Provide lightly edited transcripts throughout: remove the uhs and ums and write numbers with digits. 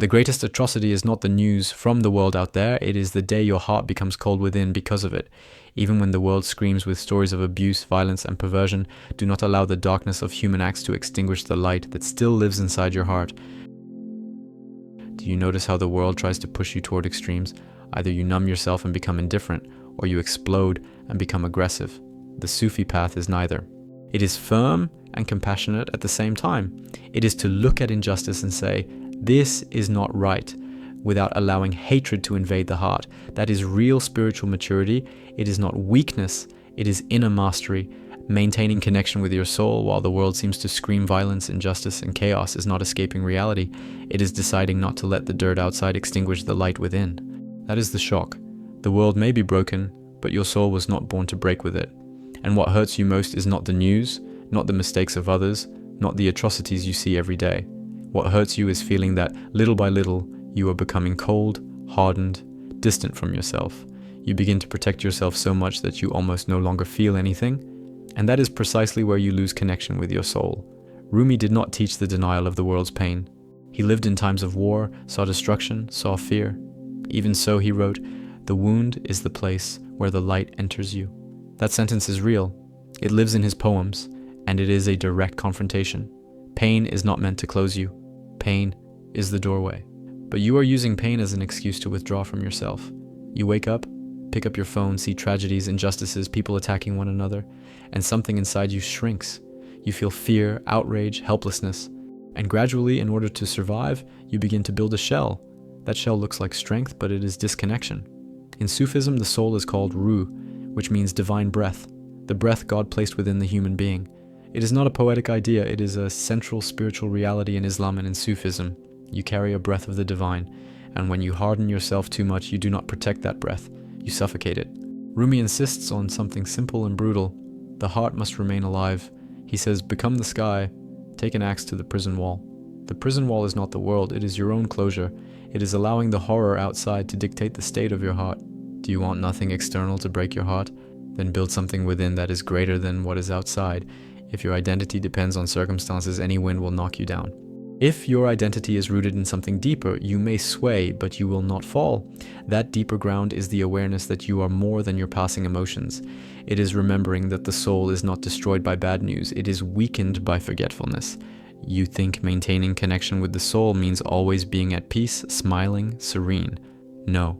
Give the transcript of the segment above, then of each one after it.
The greatest atrocity is not the news from the world out there, it is the day your heart becomes cold within because of it. Even when the world screams with stories of abuse, violence, and perversion, do not allow the darkness of human acts to extinguish the light that still lives inside your heart. Do you notice how the world tries to push you toward extremes? Either you numb yourself and become indifferent, or you explode and become aggressive. The Sufi path is neither. It is firm and compassionate at the same time. It is to look at injustice and say, this is not right, without allowing hatred to invade the heart. That is real spiritual maturity. It is not weakness, it is inner mastery. Maintaining connection with your soul while the world seems to scream violence, injustice, and chaos is not escaping reality. It is deciding not to let the dirt outside extinguish the light within. That is the shock. The world may be broken, but your soul was not born to break with it. And what hurts you most is not the news, not the mistakes of others, not the atrocities you see every day. What hurts you is feeling that, little by little, you are becoming cold, hardened, distant from yourself. You begin to protect yourself so much that you almost no longer feel anything, and that is precisely where you lose connection with your soul. Rumi did not teach the denial of the world's pain. He lived in times of war, saw destruction, saw fear. Even so, he wrote, "The wound is the place where the light enters you." That sentence is real. It lives in his poems, and it is a direct confrontation. Pain is not meant to close you. Pain is the doorway. But you are using pain as an excuse to withdraw from yourself. You wake up, pick up your phone, see tragedies, injustices, people attacking one another, and something inside you shrinks. You feel fear, outrage, helplessness. And gradually, in order to survive, you begin to build a shell. That shell looks like strength, but it is disconnection. In Sufism, the soul is called Ruh, which means divine breath, the breath God placed within the human being. It is not a poetic idea, it is a central spiritual reality in Islam and in Sufism. You carry a breath of the divine, and when you harden yourself too much, you do not protect that breath, you suffocate it. Rumi insists on something simple and brutal. The heart must remain alive. He says, become the sky, take an axe to the prison wall. The prison wall is not the world, it is your own closure. It is allowing the horror outside to dictate the state of your heart. Do you want nothing external to break your heart? Then build something within that is greater than what is outside. If your identity depends on circumstances, any wind will knock you down. If your identity is rooted in something deeper, you may sway, but you will not fall. That deeper ground is the awareness that you are more than your passing emotions. It is remembering that the soul is not destroyed by bad news, it is weakened by forgetfulness. You think maintaining connection with the soul means always being at peace, smiling, serene. No.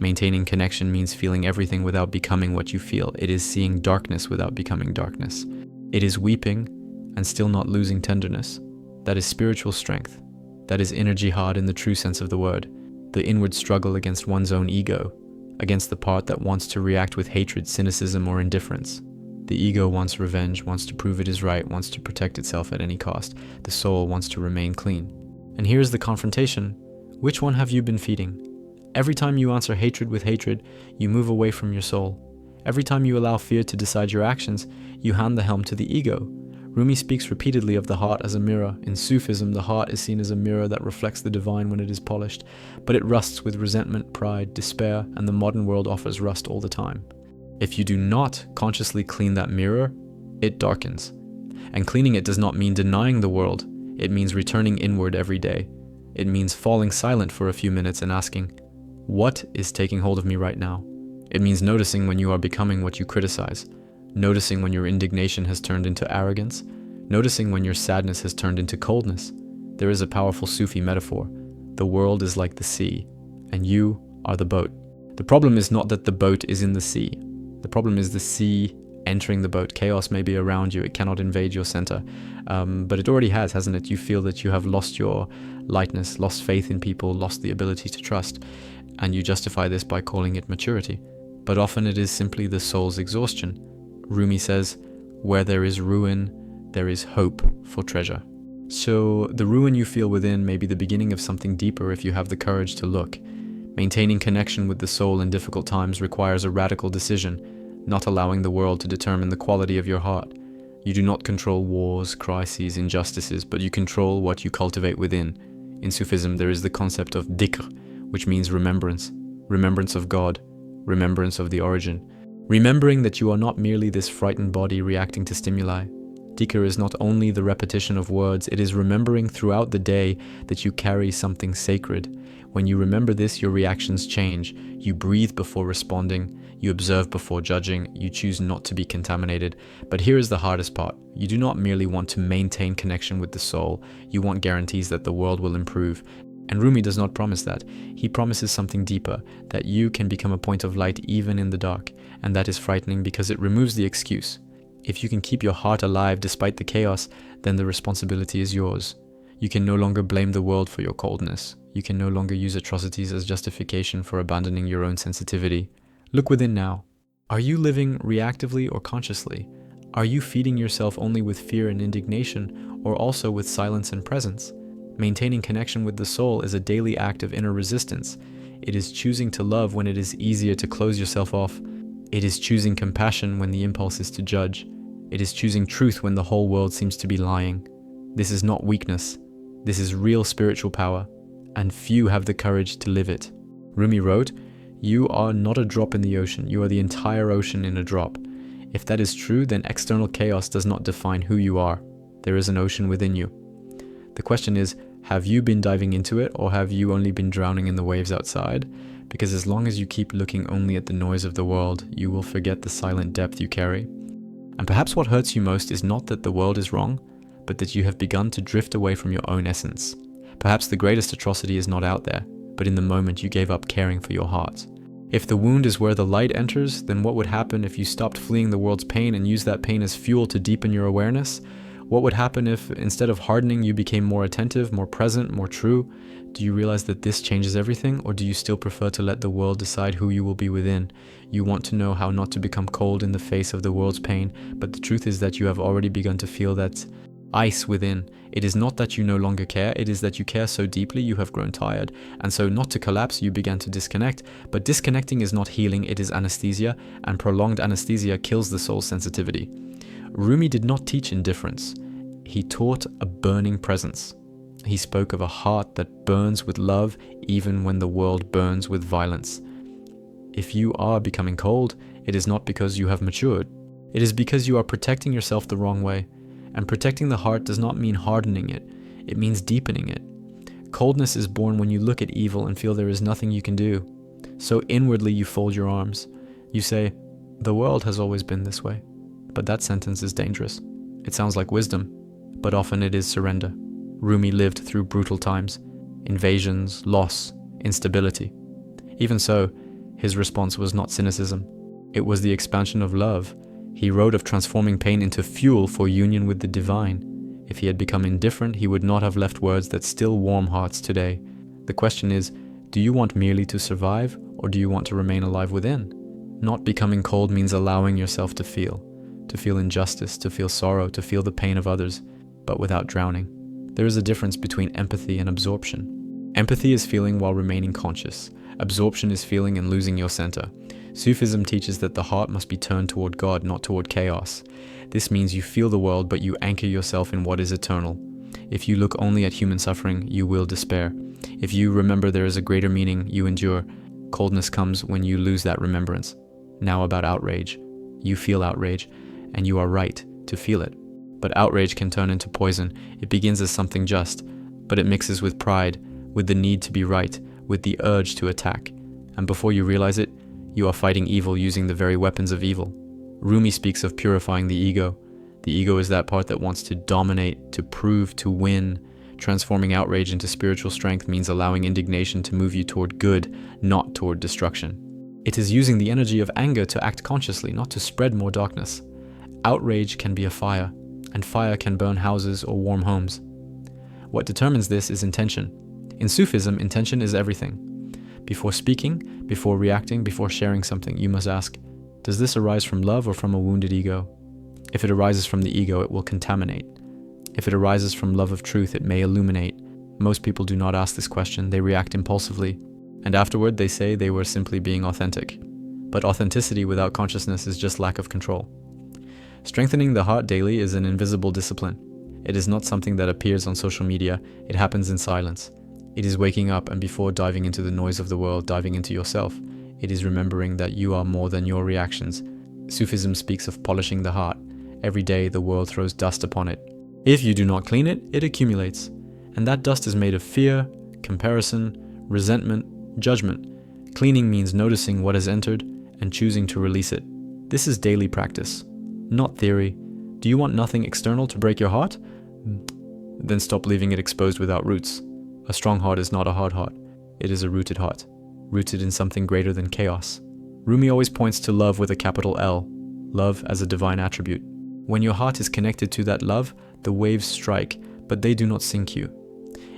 Maintaining connection means feeling everything without becoming what you feel. It is seeing darkness without becoming darkness. It is weeping and still not losing tenderness. That is spiritual strength. That is inner jihad in the true sense of the word. The inward struggle against one's own ego, against the part that wants to react with hatred, cynicism, or indifference. The ego wants revenge, wants to prove it is right, wants to protect itself at any cost. The soul wants to remain clean. And here's the confrontation. Which one have you been feeding? Every time you answer hatred with hatred, you move away from your soul. Every time you allow fear to decide your actions, you hand the helm to the ego. Rumi speaks repeatedly of the heart as a mirror. In Sufism, the heart is seen as a mirror that reflects the divine when it is polished, but it rusts with resentment, pride, despair, and the modern world offers rust all the time. If you do not consciously clean that mirror, it darkens. And cleaning it does not mean denying the world. It means returning inward every day. It means falling silent for a few minutes and asking, what is taking hold of me right now? It means noticing when you are becoming what you criticize. Noticing when your indignation has turned into arrogance. Noticing when your sadness has turned into coldness. There is a powerful Sufi metaphor. The world is like the sea, and you are the boat. The problem is not that the boat is in the sea. The problem is the sea entering the boat. Chaos may be around you, it cannot invade your center. But it already has, hasn't it? You feel that you have lost your lightness, lost faith in people, lost the ability to trust. And you justify this by calling it maturity. But often it is simply the soul's exhaustion. Rumi says, where there is ruin, there is hope for treasure. So the ruin you feel within may be the beginning of something deeper if you have the courage to look. Maintaining connection with the soul in difficult times requires a radical decision, not allowing the world to determine the quality of your heart. You do not control wars, crises, injustices, but you control what you cultivate within. In Sufism, there is the concept of dhikr, which means remembrance. Remembrance of God, remembrance of the origin. Remembering that you are not merely this frightened body reacting to stimuli. Dhikr is not only the repetition of words, it is remembering throughout the day that you carry something sacred. When you remember this, your reactions change. You breathe before responding, you observe before judging, you choose not to be contaminated. But here is the hardest part. You do not merely want to maintain connection with the soul, you want guarantees that the world will improve. And Rumi does not promise that. He promises something deeper, that you can become a point of light even in the dark. And that is frightening because it removes the excuse. If you can keep your heart alive despite the chaos, then the responsibility is yours. You can no longer blame the world for your coldness. You can no longer use atrocities as justification for abandoning your own sensitivity. Look within now. Are you living reactively or consciously? Are you feeding yourself only with fear and indignation, or also with silence and presence? Maintaining connection with the soul is a daily act of inner resistance. It is choosing to love when it is easier to close yourself off. It is choosing compassion when the impulse is to judge. It is choosing truth when the whole world seems to be lying. This is not weakness. This is real spiritual power, and few have the courage to live it. Rumi wrote, "You are not a drop in the ocean, you are the entire ocean in a drop." If that is true, then external chaos does not define who you are. There is an ocean within you. The question is, have you been diving into it, or have you only been drowning in the waves outside? Because as long as you keep looking only at the noise of the world, you will forget the silent depth you carry. And perhaps what hurts you most is not that the world is wrong, but that you have begun to drift away from your own essence. Perhaps the greatest atrocity is not out there, but in the moment you gave up caring for your heart. If the wound is where the light enters, then what would happen if you stopped fleeing the world's pain and used that pain as fuel to deepen your awareness? What would happen if, instead of hardening, you became more attentive, more present, more true? Do you realize that this changes everything, or do you still prefer to let the world decide who you will be within? You want to know how not to become cold in the face of the world's pain, but the truth is that you have already begun to feel that ice within. It is not that you no longer care, it is that you care so deeply you have grown tired. And so, not to collapse, you began to disconnect. But disconnecting is not healing, it is anesthesia, and prolonged anesthesia kills the soul's sensitivity. Rumi did not teach indifference. He taught a burning presence. He spoke of a heart that burns with love even when the world burns with violence. If you are becoming cold, it is not because you have matured. It is because you are protecting yourself the wrong way. And protecting the heart does not mean hardening it. It means deepening it. Coldness is born when you look at evil and feel there is nothing you can do. So inwardly you fold your arms. You say, "The world has always been this way." But that sentence is dangerous. It sounds like wisdom, but often it is surrender. Rumi lived through brutal times, invasions, loss, instability. Even so, his response was not cynicism. It was the expansion of love. He wrote of transforming pain into fuel for union with the divine. If he had become indifferent, he would not have left words that still warm hearts today. The question is, do you want merely to survive, or do you want to remain alive within? Not becoming cold means allowing yourself to feel injustice, to feel sorrow, to feel the pain of others, but without drowning. There is a difference between empathy and absorption. Empathy is feeling while remaining conscious. Absorption is feeling and losing your center. Sufism teaches that the heart must be turned toward God, not toward chaos. This means you feel the world, but you anchor yourself in what is eternal. If you look only at human suffering, you will despair. If you remember there is a greater meaning, you endure. Coldness comes when you lose that remembrance. Now about outrage. You feel outrage, and you are right to feel it. But outrage can turn into poison. It begins as something just, but it mixes with pride, with the need to be right, with the urge to attack. And before you realize it, you are fighting evil using the very weapons of evil. Rumi speaks of purifying the ego. The ego is that part that wants to dominate, to prove, to win. Transforming outrage into spiritual strength means allowing indignation to move you toward good, not toward destruction. It is using the energy of anger to act consciously, not to spread more darkness. Outrage can be a fire, and fire can burn houses or warm homes. What determines this is intention. In Sufism, intention is everything. Before speaking, before reacting, before sharing something, you must ask, does this arise from love or from a wounded ego? If it arises from the ego, it will contaminate. If it arises from love of truth, it may illuminate. Most people do not ask this question, they react impulsively. And afterward, they say they were simply being authentic. But authenticity without consciousness is just lack of control. Strengthening the heart daily is an invisible discipline. It is not something that appears on social media, it happens in silence. It is waking up and before diving into the noise of the world, diving into yourself. It is remembering that you are more than your reactions. Sufism speaks of polishing the heart, Every day the world throws dust upon it. If you do not clean it, it accumulates. And that dust is made of fear, comparison, resentment, judgment. Cleaning means noticing what has entered and choosing to release it. This is daily practice, not theory. Do you want nothing external to break your heart? Then stop leaving it exposed without roots. A strong heart is not a hard heart. It is a rooted heart, rooted in something greater than chaos. Rumi always points to love with a capital L, love as a divine attribute. When your heart is connected to that love, the waves strike, but they do not sink you.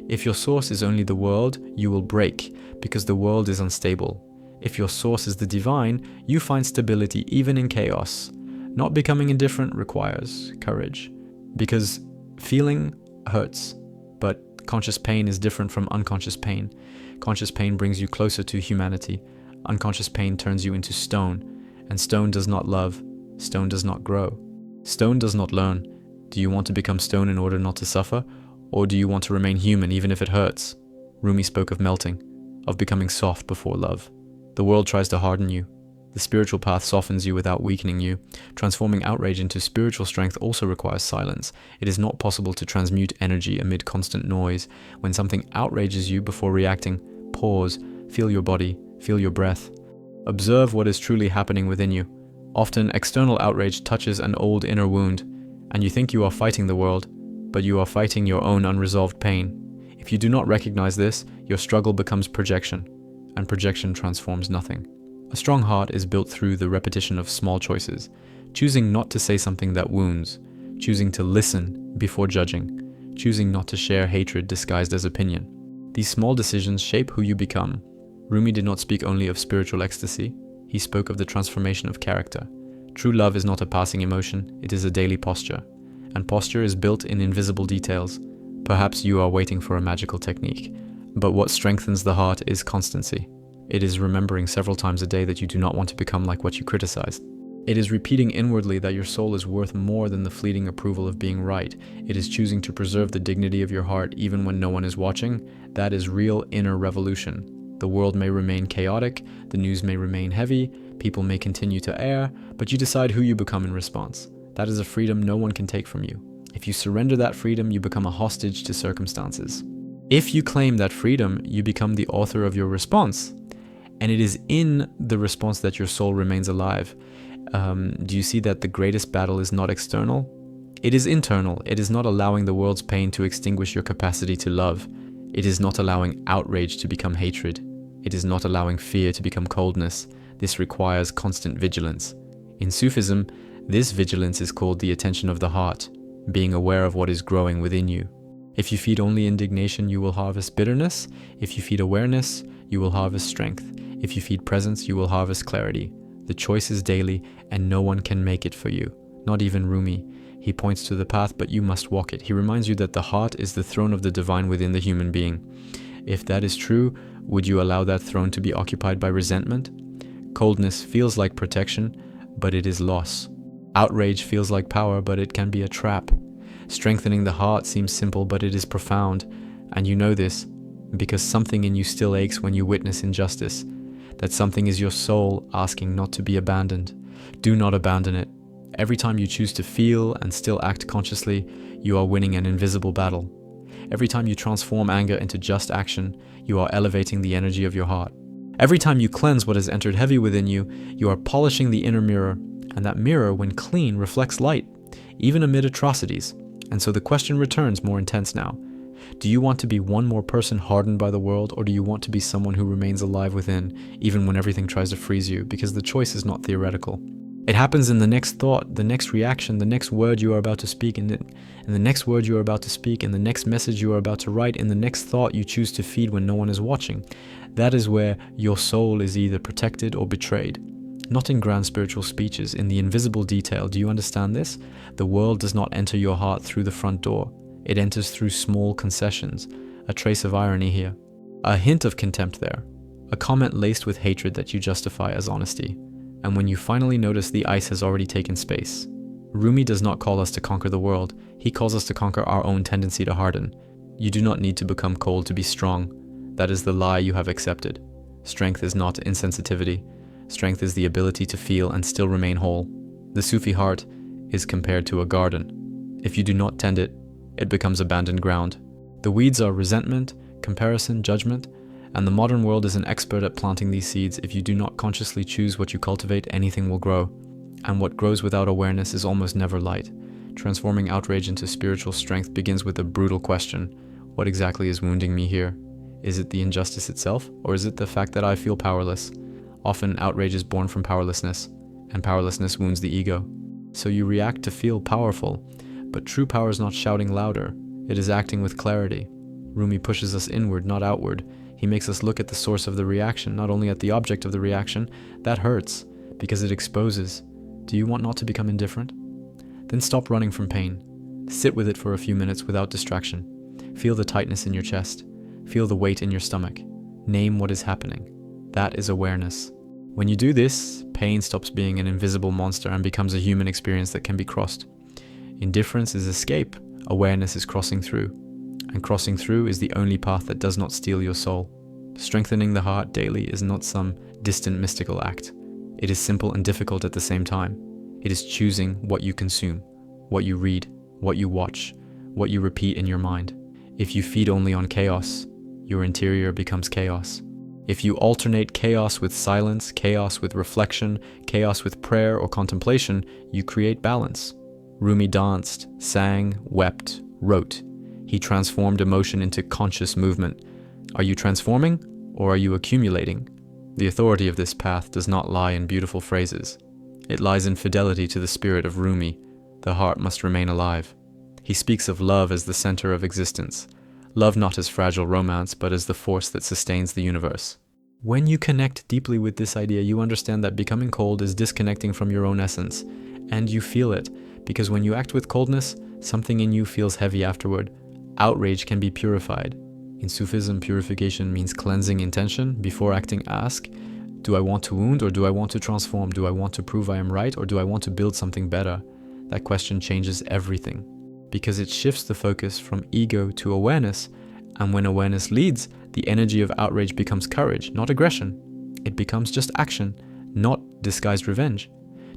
If your source is only the world, you will break, because the world is unstable. If your source is the divine, you find stability even in chaos. Not becoming indifferent requires courage, because feeling hurts, but conscious pain is different from unconscious pain. Conscious pain brings you closer to humanity. Unconscious pain turns you into stone, and stone does not love. Stone does not grow. Stone does not learn. Do you want to become stone in order not to suffer? Or do you want to remain human even if it hurts? Rumi spoke of melting, of becoming soft before love. The world tries to harden you. The spiritual path softens you without weakening you. Transforming outrage into spiritual strength also requires silence. It is not possible to transmute energy amid constant noise. When something outrages you before reacting, pause, feel your body, feel your breath. Observe what is truly happening within you. Often, external outrage touches an old inner wound, and you think you are fighting the world, but you are fighting your own unresolved pain. If you do not recognize this, your struggle becomes projection, and projection transforms nothing. A strong heart is built through the repetition of small choices, choosing not to say something that wounds, choosing to listen before judging, choosing not to share hatred disguised as opinion. These small decisions shape who you become. Rumi did not speak only of spiritual ecstasy, he spoke of the transformation of character. True love is not a passing emotion, it is a daily posture. And posture is built in invisible details. Perhaps you are waiting for a magical technique, but what strengthens the heart is constancy. It is remembering several times a day that you do not want to become like what you criticized. It is repeating inwardly that your soul is worth more than the fleeting approval of being right. It is choosing to preserve the dignity of your heart even when no one is watching. That is real inner revolution. The world may remain chaotic, the news may remain heavy, people may continue to err, but you decide who you become in response. That is a freedom no one can take from you. If you surrender that freedom, you become a hostage to circumstances. If you claim that freedom, you become the author of your response. And it is in the response that your soul remains alive. Do you see that the greatest battle is not external? It is internal. It is not allowing the world's pain to extinguish your capacity to love. It is not allowing outrage to become hatred. It is not allowing fear to become coldness. This requires constant vigilance. In Sufism, this vigilance is called the attention of the heart, being aware of what is growing within you. If you feed only indignation, you will harvest bitterness. If you feed awareness, you will harvest strength. If you feed presence, you will harvest clarity. The choice is daily, and no one can make it for you, not even Rumi. He points to the path, but you must walk it. He reminds you that the heart is the throne of the divine within the human being. If that is true, would you allow that throne to be occupied by resentment? Coldness feels like protection, but it is loss. Outrage feels like power, but it can be a trap. Strengthening the heart seems simple, but it is profound. And you know this, because something in you still aches when you witness injustice. That something is your soul asking not to be abandoned. Do not abandon it. Every time you choose to feel and still act consciously, you are winning an invisible battle. Every time you transform anger into just action, you are elevating the energy of your heart. Every time you cleanse what has entered heavy within you, you are polishing the inner mirror, and that mirror, when clean, reflects light, even amid atrocities. And so the question returns more intense now. Do you want to be one more person hardened by the world, or do you want to be someone who remains alive within, even when everything tries to freeze you? Because the choice is not theoretical. It happens in the next thought, the next reaction, the next word you are about to speak, and the next word you are about to speak, and the next message you are about to write, and the next thought you choose to feed when no one is watching. That is where your soul is either protected or betrayed. Not in grand spiritual speeches, in the invisible detail. Do you understand this? The world does not enter your heart through the front door. It enters through small concessions. A trace of irony here. A hint of contempt there. A comment laced with hatred that you justify as honesty. And when you finally notice the ice has already taken space. Rumi does not call us to conquer the world. He calls us to conquer our own tendency to harden. You do not need to become cold to be strong. That is the lie you have accepted. Strength is not insensitivity. Strength is the ability to feel and still remain whole. The Sufi heart is compared to a garden. If you do not tend it, it becomes abandoned ground. The weeds are resentment, comparison, judgment, and the modern world is an expert at planting these seeds. If you do not consciously choose what you cultivate, anything will grow. And what grows without awareness is almost never light. Transforming outrage into spiritual strength begins with a brutal question. What exactly is wounding me here? Is it the injustice itself, or is it the fact that I feel powerless? Often outrage is born from powerlessness, and powerlessness wounds the ego. So you react to feel powerful, but true power is not shouting louder. It is acting with clarity. Rumi pushes us inward, not outward. He makes us look at the source of the reaction, not only at the object of the reaction. That hurts, because it exposes. Do you want not to become indifferent? Then stop running from pain. Sit with it for a few minutes without distraction. Feel the tightness in your chest. Feel the weight in your stomach. Name what is happening. That is awareness. When you do this, pain stops being an invisible monster and becomes a human experience that can be crossed. Indifference is escape. Awareness is crossing through. And crossing through is the only path that does not steal your soul. Strengthening the heart daily is not some distant mystical act. It is simple and difficult at the same time. It is choosing what you consume, what you read, what you watch, what you repeat in your mind. If you feed only on chaos, your interior becomes chaos. If you alternate chaos with silence, chaos with reflection, chaos with prayer or contemplation, you create balance. Rumi danced, sang, wept, wrote. He transformed emotion into conscious movement. Are you transforming, or are you accumulating? The authority of this path does not lie in beautiful phrases. It lies in fidelity to the spirit of Rumi. The heart must remain alive. He speaks of love as the center of existence. Love not as fragile romance, but as the force that sustains the universe. When you connect deeply with this idea, you understand that becoming cold is disconnecting from your own essence. And you feel it, because when you act with coldness, something in you feels heavy afterward. Outrage can be purified. In Sufism, purification means cleansing intention. Before acting, ask, do I want to wound or do I want to transform? Do I want to prove I am right or do I want to build something better? That question changes everything, because it shifts the focus from ego to awareness. And when awareness leads, the energy of outrage becomes courage, not aggression. It becomes just action, not disguised revenge.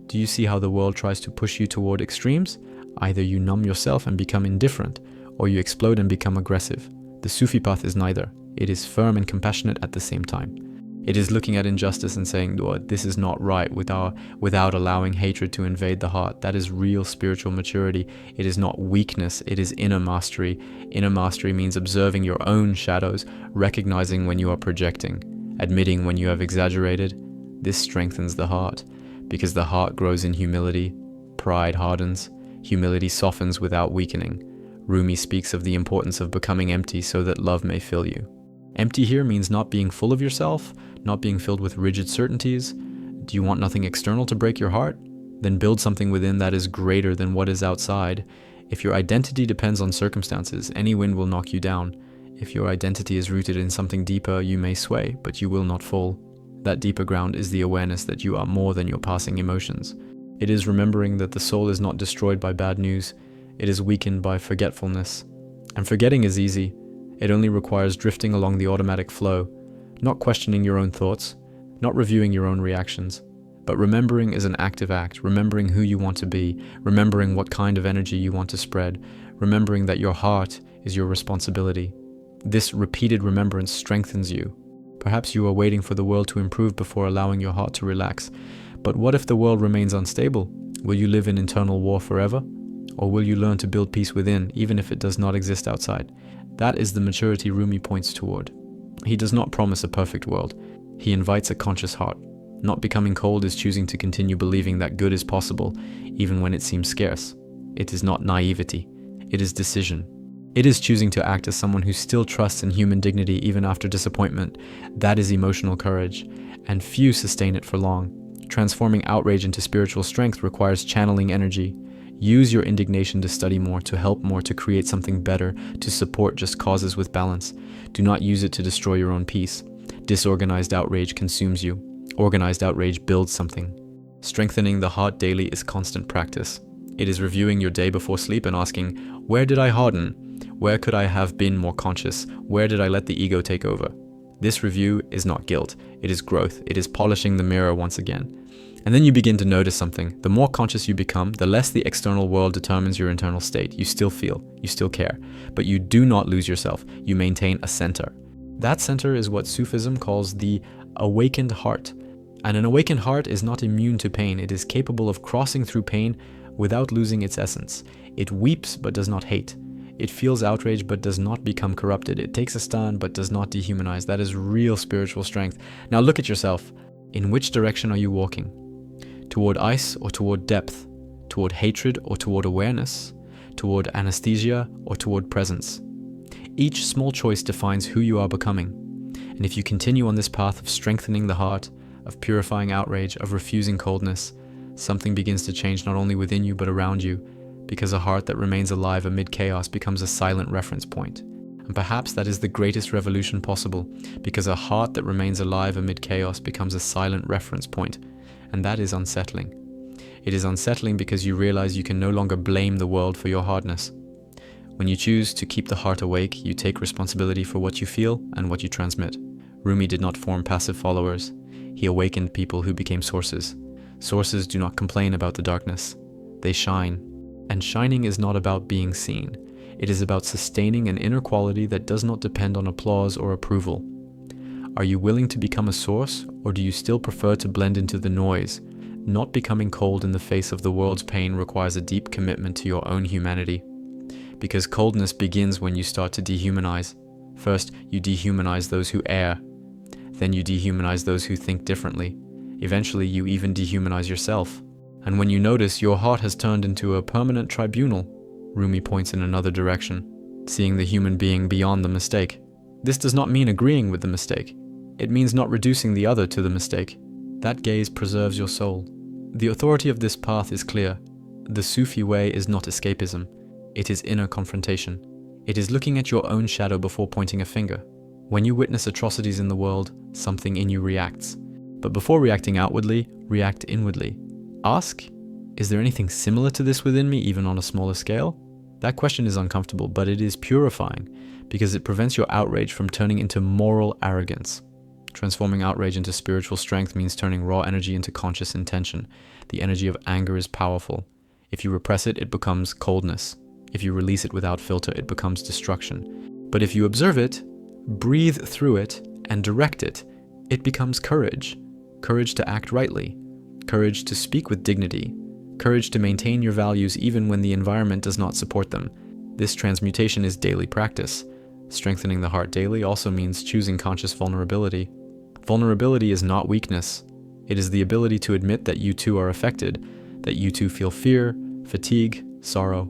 Do you see how the world tries to push you toward extremes? Either you numb yourself and become indifferent, or you explode and become aggressive. The Sufi path is neither. It is firm and compassionate at the same time. It is looking at injustice and saying, oh, this is not right, without allowing hatred to invade the heart. That is real spiritual maturity. It is not weakness, it is inner mastery. Inner mastery means observing your own shadows, recognizing when you are projecting, admitting when you have exaggerated. This strengthens the heart, because the heart grows in humility. Pride hardens. Humility softens without weakening. Rumi speaks of the importance of becoming empty so that love may fill you. Empty here means not being full of yourself, not being filled with rigid certainties. Do you want nothing external to break your heart? Then build something within that is greater than what is outside. If your identity depends on circumstances, any wind will knock you down. If your identity is rooted in something deeper, you may sway, but you will not fall. That deeper ground is the awareness that you are more than your passing emotions. It is remembering that the soul is not destroyed by bad news. It is weakened by forgetfulness. And forgetting is easy. It only requires drifting along the automatic flow, not questioning your own thoughts, not reviewing your own reactions. But remembering is an active act, remembering who you want to be, remembering what kind of energy you want to spread, remembering that your heart is your responsibility. This repeated remembrance strengthens you. Perhaps you are waiting for the world to improve before allowing your heart to relax. But what if the world remains unstable? Will you live in internal war forever? Or will you learn to build peace within, even if it does not exist outside? That is the maturity Rumi points toward. He does not promise a perfect world. He invites a conscious heart. Not becoming cold is choosing to continue believing that good is possible, even when it seems scarce. It is not naivety. It is decision. It is choosing to act as someone who still trusts in human dignity even after disappointment. That is emotional courage, and few sustain it for long. Transforming outrage into spiritual strength requires channeling energy. Use your indignation to study more, to help more, to create something better, to support just causes with balance. Do not use it to destroy your own peace. Disorganized outrage consumes you. Organized outrage builds something. Strengthening the heart daily is constant practice. It is reviewing your day before sleep and asking, where did I harden? Where could I have been more conscious? Where did I let the ego take over? This review is not guilt. It is growth. It is polishing the mirror once again. And then you begin to notice something. The more conscious you become, the less the external world determines your internal state. You still feel, you still care, but you do not lose yourself. You maintain a center. That center is what Sufism calls the awakened heart. And an awakened heart is not immune to pain. It is capable of crossing through pain without losing its essence. It weeps but does not hate. It feels outrage but does not become corrupted. It takes a stand but does not dehumanize. That is real spiritual strength. Now look at yourself. In which direction are you walking? Toward ice or toward depth? Toward hatred or toward awareness? Toward anesthesia or toward presence? Each small choice defines who you are becoming. And if you continue on this path of strengthening the heart, of purifying outrage, of refusing coldness, something begins to change not only within you but around you, because a heart that remains alive amid chaos becomes a silent reference point. And perhaps that is the greatest revolution possible, because a heart that remains alive amid chaos becomes a silent reference point, and that is unsettling. It is unsettling because you realize you can no longer blame the world for your hardness. When you choose to keep the heart awake, you take responsibility for what you feel and what you transmit. Rumi did not form passive followers. He awakened people who became sources. Sources do not complain about the darkness. They shine. And shining is not about being seen. It is about sustaining an inner quality that does not depend on applause or approval. Are you willing to become a source, or do you still prefer to blend into the noise? Not becoming cold in the face of the world's pain requires a deep commitment to your own humanity. Because coldness begins when you start to dehumanize. First, you dehumanize those who err. Then you dehumanize those who think differently. Eventually, you even dehumanize yourself. And when you notice your heart has turned into a permanent tribunal, Rumi points in another direction, seeing the human being beyond the mistake. This does not mean agreeing with the mistake. It means not reducing the other to the mistake. That gaze preserves your soul. The authority of this path is clear. The Sufi way is not escapism. It is inner confrontation. It is looking at your own shadow before pointing a finger. When you witness atrocities in the world, something in you reacts. But before reacting outwardly, react inwardly. Ask, is there anything similar to this within me, even on a smaller scale? That question is uncomfortable, but it is purifying, because it prevents your outrage from turning into moral arrogance. Transforming outrage into spiritual strength means turning raw energy into conscious intention. The energy of anger is powerful. If you repress it, it becomes coldness. If you release it without filter, it becomes destruction. But if you observe it, breathe through it, and direct it, it becomes courage. Courage to act rightly. Courage to speak with dignity. Courage to maintain your values even when the environment does not support them. This transmutation is daily practice. Strengthening the heart daily also means choosing conscious vulnerability. Vulnerability is not weakness. It is the ability to admit that you too are affected, that you too feel fear, fatigue, sorrow.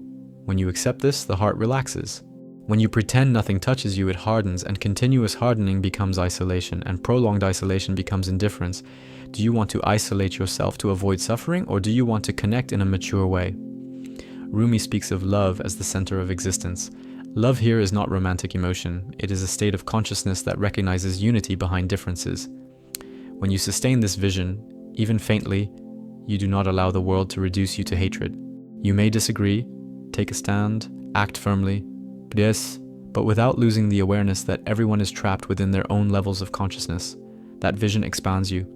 When you accept this, the heart relaxes. When you pretend nothing touches you, it hardens, and continuous hardening becomes isolation, and prolonged isolation becomes indifference. Do you want to isolate yourself to avoid suffering, or do you want to connect in a mature way? Rumi speaks of love as the center of existence. Love here is not romantic emotion. It is a state of consciousness that recognizes unity behind differences. When you sustain this vision, even faintly, you do not allow the world to reduce you to hatred. You may disagree, take a stand, act firmly, yes, but without losing the awareness that everyone is trapped within their own levels of consciousness. That vision expands you,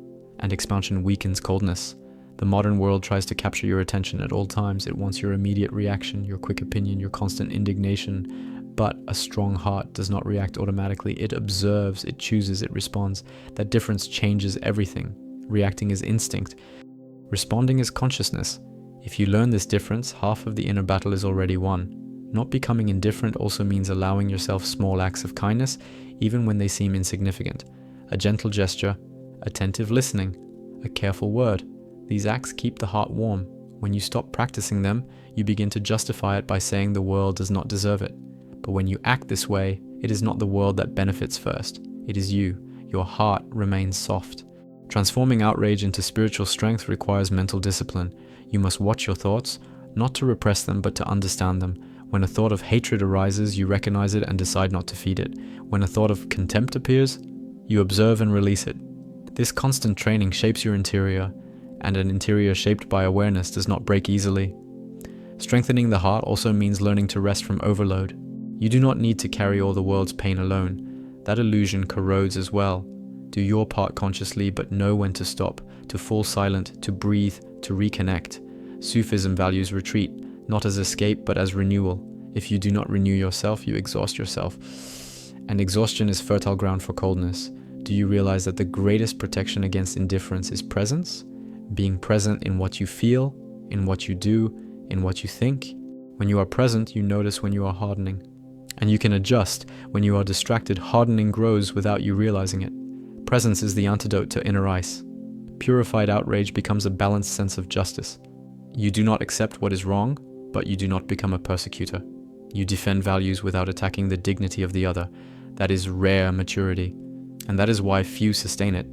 and expansion weakens coldness. The modern world tries to capture your attention at all times. It wants your immediate reaction, your quick opinion, your constant indignation. But a strong heart does not react automatically. It observes, it chooses, it responds. That difference changes everything. Reacting is instinct. Responding is consciousness. If you learn this difference, half of the inner battle is already won. Not becoming indifferent also means allowing yourself small acts of kindness, even when they seem insignificant. A gentle gesture, attentive listening, a careful word. These acts keep the heart warm. When you stop practicing them, you begin to justify it by saying the world does not deserve it. But when you act this way, it is not the world that benefits first. It is you. Your heart remains soft. Transforming outrage into spiritual strength requires mental discipline. You must watch your thoughts, not to repress them, but to understand them. When a thought of hatred arises, you recognize it and decide not to feed it. When a thought of contempt appears, you observe and release it. This constant training shapes your interior, and an interior shaped by awareness does not break easily. Strengthening the heart also means learning to rest from overload. You do not need to carry all the world's pain alone. That illusion corrodes as well. Do your part consciously, but know when to stop, to fall silent, to breathe, to reconnect. Sufism values retreat, not as escape, but as renewal. If you do not renew yourself, you exhaust yourself. And exhaustion is fertile ground for coldness. Do you realize that the greatest protection against indifference is presence? Being present in what you feel, in what you do, in what you think. When you are present, you notice when you are hardening. And you can adjust. When you are distracted, hardening grows without you realizing it. Presence is the antidote to inner ice. Purified outrage becomes a balanced sense of justice. You do not accept what is wrong, but you do not become a persecutor. You defend values without attacking the dignity of the other. That is rare maturity. And that is why few sustain it.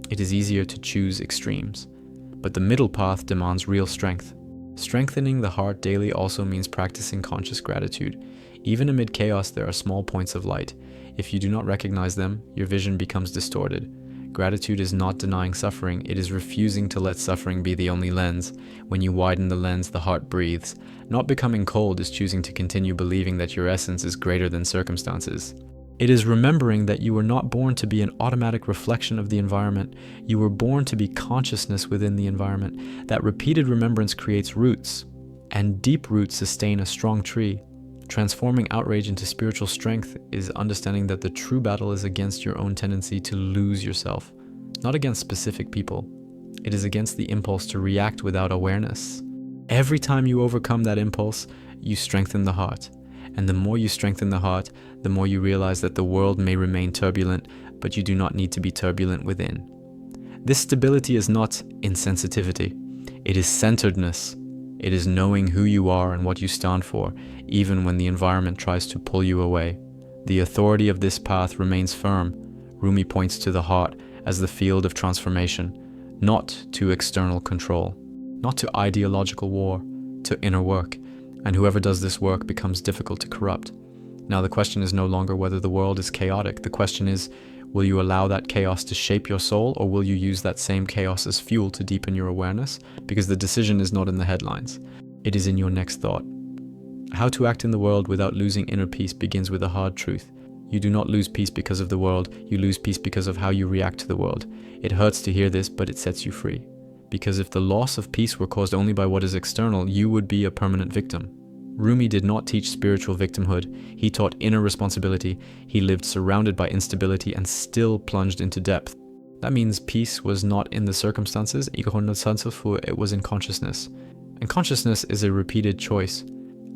It is easier to choose extremes. But the middle path demands real strength. Strengthening the heart daily also means practicing conscious gratitude. Even amid chaos, there are small points of light. If you do not recognize them, your vision becomes distorted. Gratitude is not denying suffering, it is refusing to let suffering be the only lens. When you widen the lens, the heart breathes. Not becoming cold is choosing to continue believing that your essence is greater than circumstances. It is remembering that you were not born to be an automatic reflection of the environment. You were born to be consciousness within the environment. That repeated remembrance creates roots, and deep roots sustain a strong tree. Transforming outrage into spiritual strength is understanding that the true battle is against your own tendency to lose yourself, not against specific people. It is against the impulse to react without awareness. Every time you overcome that impulse, you strengthen the heart. And the more you strengthen the heart, the more you realize that the world may remain turbulent, but you do not need to be turbulent within. This stability is not insensitivity. It is centeredness. It is knowing who you are and what you stand for, even when the environment tries to pull you away. The authority of this path remains firm. Rumi points to the heart as the field of transformation, not to external control, not to ideological war, to inner work. And whoever does this work becomes difficult to corrupt. Now the question is no longer whether the world is chaotic. The question is, will you allow that chaos to shape your soul, or will you use that same chaos as fuel to deepen your awareness? Because the decision is not in the headlines. It is in your next thought. How to act in the world without losing inner peace begins with a hard truth. You do not lose peace because of the world. You lose peace because of how you react to the world. It hurts to hear this, but it sets you free. Because if the loss of peace were caused only by what is external, you would be a permanent victim. Rumi did not teach spiritual victimhood. He taught inner responsibility. He lived surrounded by instability and still plunged into depth. That means peace was not in the circumstances, it was in consciousness. And consciousness is a repeated choice.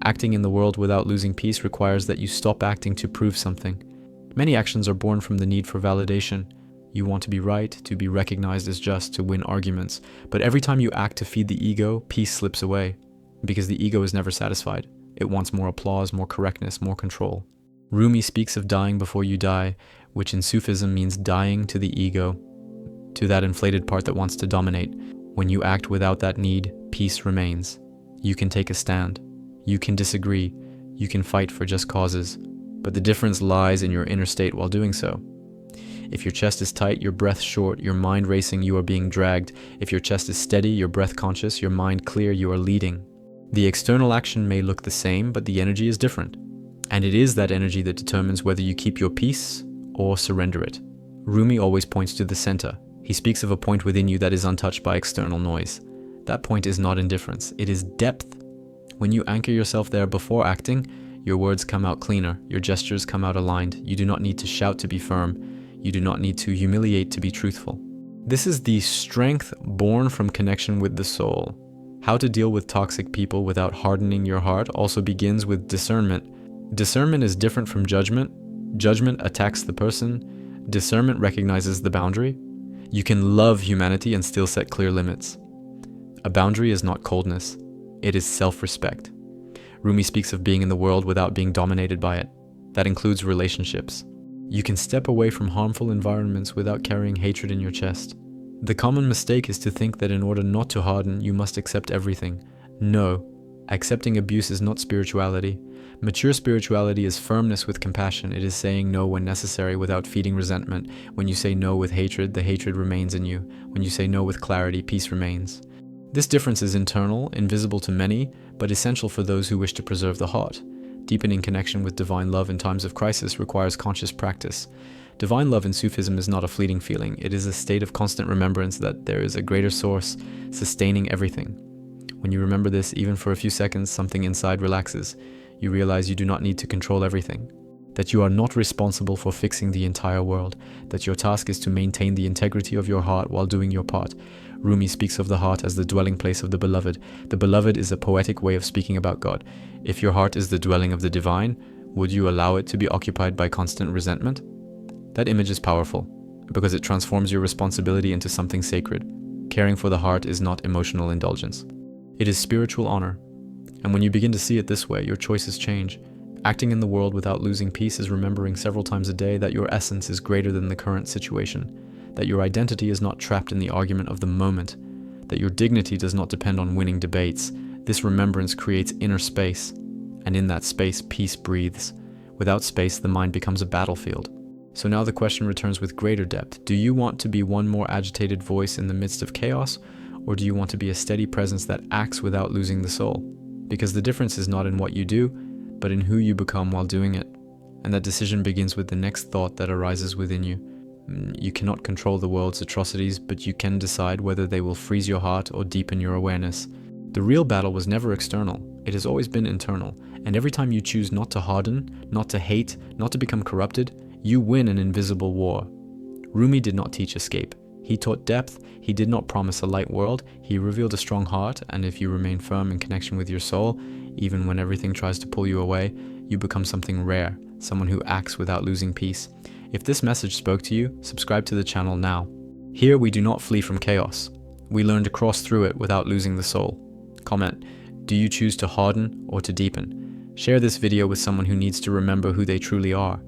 Acting in the world without losing peace requires that you stop acting to prove something. Many actions are born from the need for validation. You want to be right, to be recognized as just, to win arguments. But every time you act to feed the ego, peace slips away. Because the ego is never satisfied. It wants more applause, more correctness, more control. Rumi speaks of dying before you die, which in Sufism means dying to the ego, to that inflated part that wants to dominate. When you act without that need, peace remains. You can take a stand. You can disagree. You can fight for just causes. But the difference lies in your inner state while doing so. If your chest is tight, your breath short, your mind racing, you are being dragged. If your chest is steady, your breath conscious, your mind clear, you are leading. The external action may look the same, but the energy is different. And it is that energy that determines whether you keep your peace or surrender it. Rumi always points to the center. He speaks of a point within you that is untouched by external noise. That point is not indifference, it is depth. When you anchor yourself there before acting, your words come out cleaner, your gestures come out aligned. You do not need to shout to be firm. You do not need to humiliate to be truthful. This is the strength born from connection with the soul. How to deal with toxic people without hardening your heart also begins with discernment. Discernment is different from judgment. Judgment attacks the person. Discernment recognizes the boundary. You can love humanity and still set clear limits. A boundary is not coldness. It is self-respect. Rumi speaks of being in the world without being dominated by it. That includes relationships. You can step away from harmful environments without carrying hatred in your chest. The common mistake is to think that in order not to harden, you must accept everything. No, accepting abuse is not spirituality. Mature spirituality is firmness with compassion. It is saying no when necessary without feeding resentment. When you say no with hatred, the hatred remains in you. When you say no with clarity, peace remains. This difference is internal, invisible to many, but essential for those who wish to preserve the heart. Deepening connection with divine love in times of crisis requires conscious practice. Divine love in Sufism is not a fleeting feeling. It is a state of constant remembrance that there is a greater source sustaining everything. When you remember this, even for a few seconds, something inside relaxes. You realize you do not need to control everything, that you are not responsible for fixing the entire world, that your task is to maintain the integrity of your heart while doing your part. Rumi speaks of the heart as the dwelling place of the beloved. The beloved is a poetic way of speaking about God. If your heart is the dwelling of the divine, would you allow it to be occupied by constant resentment? That image is powerful, because it transforms your responsibility into something sacred. Caring for the heart is not emotional indulgence. It is spiritual honor. And when you begin to see it this way, your choices change. Acting in the world without losing peace is remembering several times a day that your essence is greater than the current situation, that your identity is not trapped in the argument of the moment, that your dignity does not depend on winning debates. This remembrance creates inner space, and in that space, peace breathes. Without space, the mind becomes a battlefield. So now the question returns with greater depth. Do you want to be one more agitated voice in the midst of chaos, or do you want to be a steady presence that acts without losing the soul? Because the difference is not in what you do, but in who you become while doing it. And that decision begins with the next thought that arises within you. You cannot control the world's atrocities, but you can decide whether they will freeze your heart or deepen your awareness. The real battle was never external. It has always been internal. And every time you choose not to harden, not to hate, not to become corrupted, you win an invisible war. Rumi did not teach escape. He taught depth. He did not promise a light world. He revealed a strong heart, and if you remain firm in connection with your soul, even when everything tries to pull you away, you become something rare, someone who acts without losing peace. If this message spoke to you, subscribe to the channel now. Here we do not flee from chaos. We learn to cross through it without losing the soul. Comment, do you choose to harden or to deepen? Share this video with someone who needs to remember who they truly are.